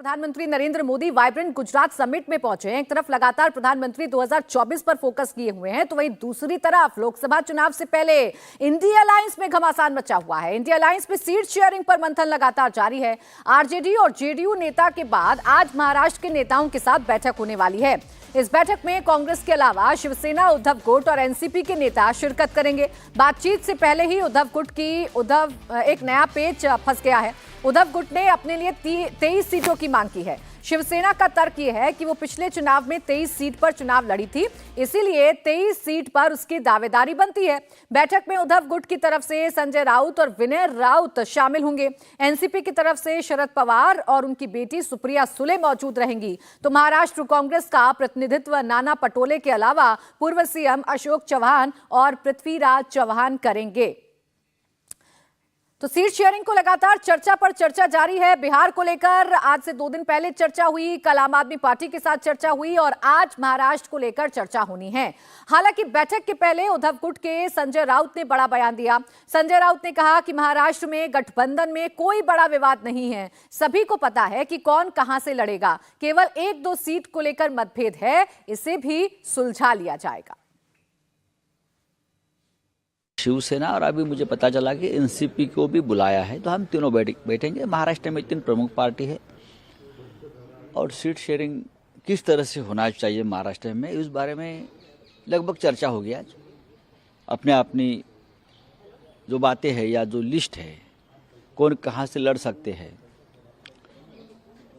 प्रधानमंत्री Narendra Modi vibrant Gujarat summit में पहुंचे हैं। एक तरफ लगातार प्रधानमंत्री 2024 पर फोकस किए हुए हैं, तो वहीं दूसरी तरफ लोकसभा चुनाव से पहले इंडिया अलायंस में घमासान मचा हुआ है। इंडिया अलायंस में सीट शेयरिंग पर मंथन लगातार जारी है। आरजेडी और जेडीयू नेता के बाद आज महाराष्ट्र के नेताओं के साथ बैठक होने वाली है। इस बैठक में कांग्रेस के अलावा शिवसेना, उद्धव गुट और एनसीपी के नेता शिरकत करेंगे। बातचीत से पहले ही उद्धव गुट की एक नया पेच फंस गया है। उद्धव गुट ने अपने लिए 23 सीटों की मांग की है। शिवसेना का तर्क यह है कि वो पिछले चुनाव में 23 सीट पर चुनाव लड़ी थी, इसीलिए 23 सीट पर उसकी दावेदारी बनती है। बैठक में उद्धव गुट की तरफ से संजय राउत और विनय राउत शामिल होंगे। एनसीपी की तरफ से शरद पवार और उनकी बेटी सुप्रिया सुले मौजूद रहेंगी। तो महाराष्ट्र कांग्रेस का प्रतिनिधित्व नाना पटोले के अलावा पूर्व सीएम अशोक चव्हाण और पृथ्वीराज चव्हाण करेंगे। तो सीट शेयरिंग को लगातार चर्चा पर चर्चा जारी है। बिहार को लेकर आज से 2 दिन पहले चर्चा हुई, कल आम आदमी पार्टी के साथ चर्चा हुई और आज महाराष्ट्र को लेकर चर्चा होनी है। हालांकि बैठक के पहले उद्धव गुट के संजय राउत ने बड़ा बयान दिया। संजय राउत ने कहा कि महाराष्ट्र में गठबंधन में कोई बड़ा विवाद नहीं है, सभी को पता है कि कौन कहां से लड़ेगा, केवल 1-2 सीट को लेकर मतभेद है, इसे भी सुलझा लिया जाएगा। शिवसेना और अभी मुझे पता चला कि एनसीपी को भी बुलाया है, तो हम तीनों बैठेंगे। महाराष्ट्र में 3 प्रमुख पार्टी है और सीट शेयरिंग किस तरह से होना चाहिए महाराष्ट्र में, इस बारे में लगभग चर्चा हो गया। अपनी जो बातें हैं या जो लिस्ट है, कौन कहां से लड़ सकते हैं,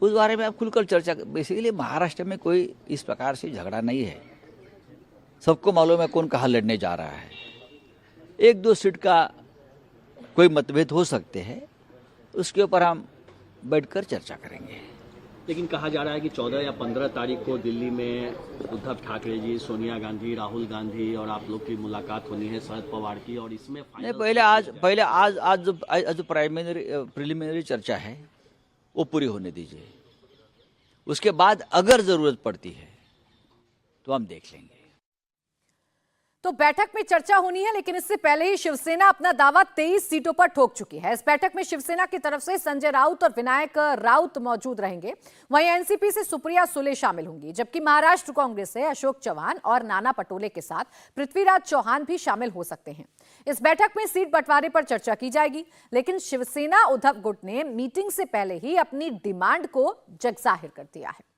उस बारे में आप खुलकर चर्चा। बेसिकली महाराष्ट्र में कोई इस प्रकार से झगड़ा नहीं है, सबको मालूम है कौन कहाँ लड़ने जा रहा है। 1-2 सीट का कोई मतभेद हो सकते हैं, उसके ऊपर हम बैठकर चर्चा करेंगे। लेकिन कहा जा रहा है कि 14 या 15 तारीख को दिल्ली में उद्धव ठाकरे जी, सोनिया गांधी, राहुल गांधी और आप लोग की मुलाकात होनी है, शरद पवार की, और इसमें पहले आज जो प्रिलिमिनरी चर्चा है वो पूरी होने दीजिए। उसके बाद अगर जरूरत पड़ती है तो हम देख लेंगे। तो बैठक में चर्चा होनी है, लेकिन इससे पहले ही शिवसेना अपना दावा 23 सीटों पर ठोक चुकी है। इस बैठक में शिवसेना की तरफ से संजय राउत और विनायक राउत मौजूद रहेंगे। वहीं एनसीपी से सुप्रिया सुले शामिल होंगी, जबकि महाराष्ट्र कांग्रेस से अशोक चव्हाण और नाना पटोले के साथ पृथ्वीराज चौहान भी शामिल हो सकते हैं। इस बैठक में सीट बंटवारे पर चर्चा की जाएगी, लेकिन शिवसेना उद्धव गुट ने मीटिंग से पहले ही अपनी डिमांड को जगजाहिर कर दिया है।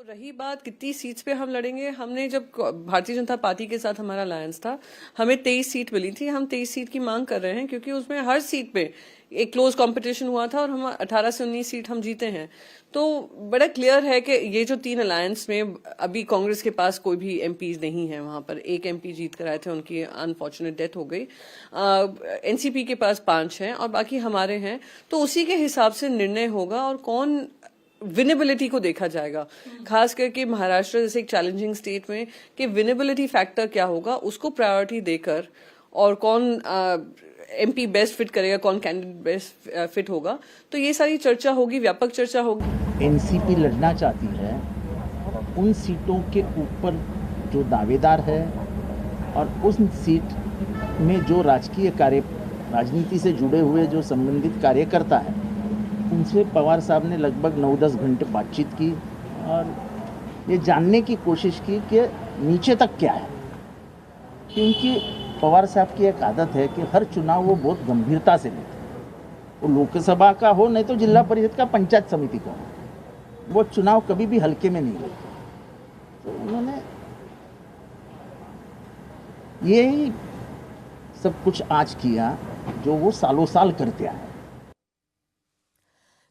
रही बात कितनी सीट्स पे हम लड़ेंगे, हमने जब भारतीय जनता पार्टी के साथ हमारा अलायंस था, हमें 23 सीट मिली थी। हम 23 सीट की मांग कर रहे हैं क्योंकि उसमें हर सीट पे एक क्लोज कंपटीशन हुआ था और हम 18 से 19 सीट हम जीते हैं। तो बड़ा क्लियर है कि ये जो 3 अलायंस में अभी कांग्रेस के पास कोई भी एमपीज नहीं है। वहां पर एक एमपी जीत कर आए थे, उनकी अनफॉर्चुनेट डेथ हो गई। एनसीपी के पास 5 हैं और बाकी हमारे हैं। तो उसी के हिसाब से निर्णय होगा और कौन विनेबिलिटी को देखा जाएगा, खास करके महाराष्ट्र जैसे एक चैलेंजिंग स्टेट में कि विनेबिलिटी फैक्टर क्या होगा, उसको प्रायोरिटी देकर, और कौन एमपी बेस्ट फिट करेगा, कौन कैंडिडेट बेस्ट फिट होगा, तो ये सारी चर्चा होगी, व्यापक चर्चा होगी। एनसीपी लड़ना चाहती है उन सीटों के ऊपर जो दावेदार है और उस सीट में जो राजनीति से जुड़े हुए जो संबंधित कार्यकर्ता है, उनसे पवार साहब ने लगभग 9-10 घंटे बातचीत की और ये जानने की कोशिश की कि नीचे तक क्या है। क्योंकि पवार साहब की एक आदत है कि हर चुनाव वो बहुत गंभीरता से लेते हैं। वो लोकसभा का हो, नहीं तो जिला परिषद का, पंचायत समिति का हो, वो चुनाव कभी भी हल्के में नहीं लेते। तो उन्होंने यही सब कुछ आज किया जो वो सालों साल करते आए।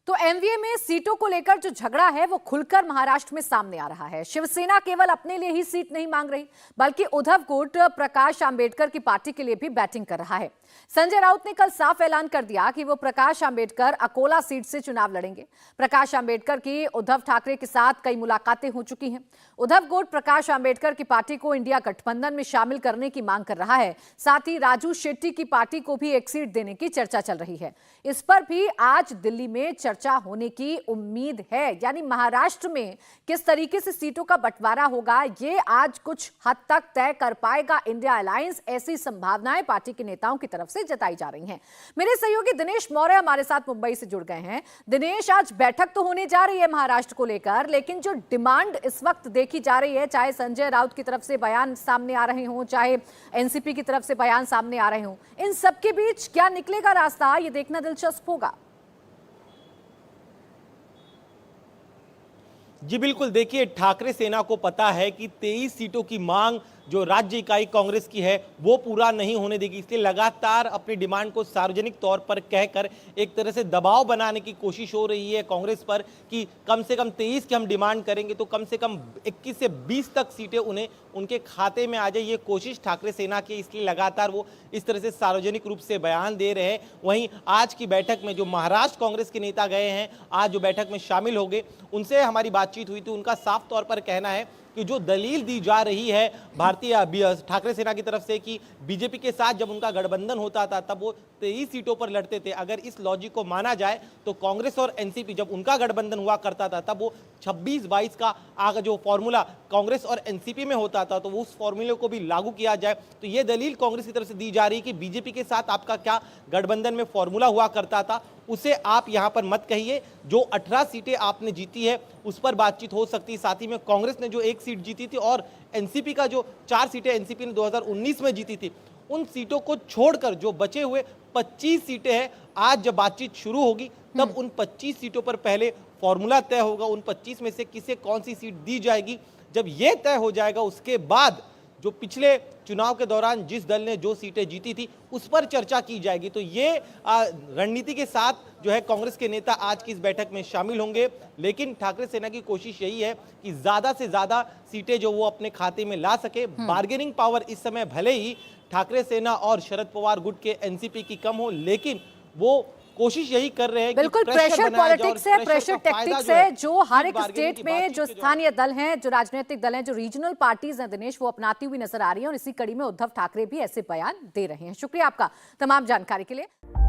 तो एमवीए में सीटों को लेकर जो झगड़ा है वो खुलकर महाराष्ट्र में सामने आ रहा है। शिवसेना केवल अपने लिए ही सीट नहीं मांग रही, बल्कि उद्धव गुट प्रकाश आंबेडकर की पार्टी के लिए भी बैटिंग कर रहा है। संजय राउत ने कल साफ ऐलान कर दिया कि वो प्रकाश आंबेडकर अकोला सीट से चुनाव लड़ेंगे। प्रकाश आंबेडकर की उद्धव ठाकरे के साथ कई मुलाकातें हो चुकी हैं। उद्धव गुट प्रकाश आंबेडकर की पार्टी को इंडिया गठबंधन में शामिल करने की मांग कर रहा है। साथ ही राजू शेट्टी की पार्टी को भी एक सीट देने की चर्चा चल रही है। इस पर भी आज दिल्ली में चर्चा चर्चा होने की उम्मीद है। यानी महाराष्ट्र में किस तरीके से सीटों का बंटवारा होगा, ये आज कुछ हद तक तय कर पाएगा इंडिया अलायंस, ऐसी संभावनाएं पार्टी के नेताओं की तरफ से जताई जा रही हैं। मेरे सहयोगी दिनेश मौर्य हमारे साथ मुंबई से जुड़ गए हैं। दिनेश, आज बैठक तो होने जा रही है महाराष्ट्र को लेकर, लेकिन जो डिमांड इस वक्त देखी जा रही है, चाहे संजय राउत की तरफ से बयान सामने आ रहे हों, चाहे एनसीपी की तरफ से बयान सामने आ रहे हों, इन सब के बीच क्या निकलेगा रास्ता, ये देखना दिलचस्प होगा। जी बिल्कुल, देखिए ठाकरे सेना को पता है कि 23 सीटों की मांग जो राज्य इकाई कांग्रेस की है वो पूरा नहीं होने देगी, इसलिए लगातार अपनी डिमांड को सार्वजनिक तौर पर कहकर एक तरह से दबाव बनाने की कोशिश हो रही है कांग्रेस पर कि कम से कम 23 की हम डिमांड करेंगे तो कम से कम 21 से 20 तक सीटें उन्हें उनके खाते में आ जाए। ये कोशिश ठाकरे सेना की, इसलिए लगातार वो इस तरह से सार्वजनिक रूप से बयान दे रहे हैं। वहीं आज की बैठक में जो महाराष्ट्र कांग्रेस के नेता गए हैं, आज जो बैठक में शामिल हो गए, उनसे हमारी बातचीत हुई थी। उनका साफ तौर पर कहना है कि जो दलील दी जा रही है भारतीय ठाकरे सेना की तरफ से कि बीजेपी के साथ जब उनका गठबंधन होता था तब वो 23 सीटों पर लड़ते थे, अगर इस लॉजिक को माना जाए तो कांग्रेस और एनसीपी जब उनका गठबंधन हुआ करता था तब वो 26-22 का आगे जो फॉर्मूला कांग्रेस और एनसीपी में होता था तो वो उस फॉर्मूले को भी लागू किया जाए। तो ये दलील कांग्रेस की तरफ से दी जा रही है कि बीजेपी के साथ आपका क्या गठबंधन में फॉर्मूला हुआ करता था उसे आप यहां पर मत कहिए, जो 18 सीटें आपने जीती है उस पर बातचीत हो सकती है। साथ ही में कांग्रेस ने जो 1 सीट जीती थी और एनसीपी का जो 4 सीटें एनसीपी ने 2019 में जीती थी, उन सीटों को छोड़कर जो बचे हुए 25 सीटें हैं, आज जब बातचीत शुरू होगी तब उन 25 सीटों पर पहले फॉर्मूला तय होगा, उन 25 में से किसे कौन सी सीट दी जाएगी। जब यह तय हो जाएगा उसके बाद जो पिछले चुनाव के दौरान जिस दल ने जो सीटें जीती थी उस पर चर्चा की जाएगी। तो ये रणनीति के साथ जो है कांग्रेस के नेता आज की इस बैठक में शामिल होंगे, लेकिन ठाकरे सेना की कोशिश यही है कि ज्यादा से ज्यादा सीटें जो वो अपने खाते में ला सके। बार्गेनिंग पावर इस समय भले ही ठाकरे सेना और शरद पवार गुट के एनसीपी की कम हो, लेकिन वो कोशिश यही कर रहे हैं। बिल्कुल, प्रेशर पॉलिटिक्स है, प्रेशर टैक्टिक्स है, जो हर एक स्टेट में जो स्थानीय दल हैं, जो राजनीतिक दल हैं, जो रीजनल पार्टीज हैं दिनेश, वो अपनाती हुई नजर आ रही है और इसी कड़ी में उद्धव ठाकरे भी ऐसे बयान दे रहे हैं। शुक्रिया आपका तमाम जानकारी के लिए।